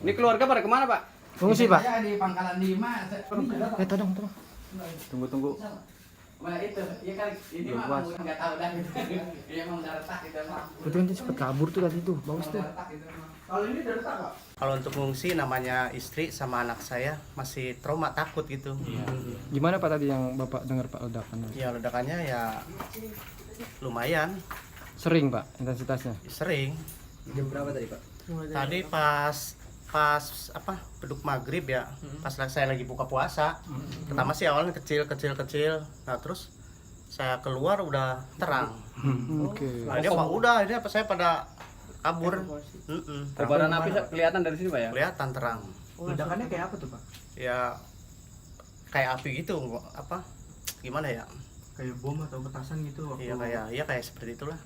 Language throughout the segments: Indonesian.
Ini keluarga pada kemana, Pak? Fungsi, Pak. Saya di Pangkalan 5. Tolong. Tunggu. Wah itu, ya kan ini mah nggak tahu dah gitu. Dia emang udah retak gitu mah. Betul kan sempat kabur tuh tadi tuh, bagus tuh. Kalau ini udah retak kok. Kalau untuk mengungsi namanya istri sama anak saya masih trauma takut gitu. Gimana Pak tadi yang Bapak dengar Pak ledakan? Ya ledakannya ya lumayan Sering Pak intensitasnya? sering. Jam berapa tadi, Pak? Tadi pas beduk maghrib ya, pas saya lagi buka puasa. Pertama sih awalnya kecil. Nah terus saya keluar udah terang. Oke. Nah, dia saya pada kabur. Kobaran api kelihatan dari sini, Pak ya? Kelihatan terang. Ledakannya kayak apa tuh, Pak? Ya kayak api gitu, gimana ya? Kayak bom atau petasan gitu waktu. Iya kayak seperti itulah.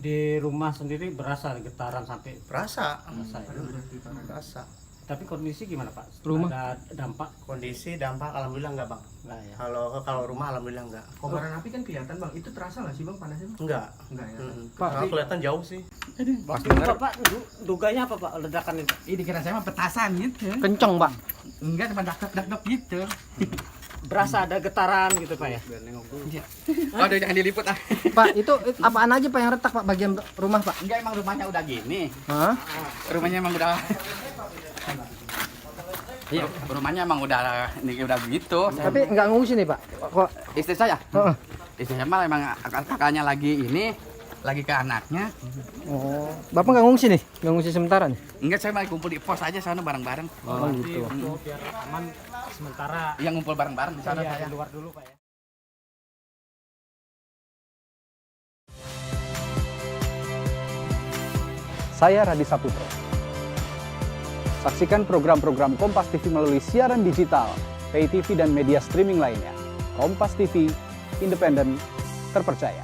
Di rumah sendiri berasa getaran sampai Berasa. Berasa. tapi kondisi gimana Pak? Rumah? Ada dampak? Kondisi dampak alhamdulillah enggak, Bang. Enggak ya. Kalau rumah alhamdulillah enggak. Kobaran api kan kelihatan, Bang. Itu terasa nggak sih, Bang, panasnya, Bang? Enggak. Enggak ya. Pak, Kalau kelihatan jauh sih. Pas Bapak duganya apa Pak ledakan itu? Ini kira saya mah petasan gitu. Kenceng Pak. Enggak cuma dak-dak gitu. Berasa ada getaran gitu Pak ya? Aduh jangan diliput ah. Pak itu apaan aja Pak yang retak Pak bagian rumah Pak? Enggak emang rumahnya udah gini. Hah? Rumahnya emang udah Iya, rumahnya emang udah ini udah begitu. Tapi nggak ngungsi nih Pak? Kok? Istri saya? Heeh. Istri saya mah emang kakaknya lagi ke anaknya. Oh, Bapak nggak ngungsi nih? Nggak ngungsi sementara nih? Enggak, saya malah kumpul di pos aja sana bareng-bareng. Oh gitu. Biar aman sementara Yang ngumpul bareng-bareng di sana ya, saya. di luar dulu Pak ya. Saya Radi Saputro. Saksikan program-program Kompas TV melalui siaran digital, pay TV dan media streaming lainnya. Kompas TV, independen, terpercaya.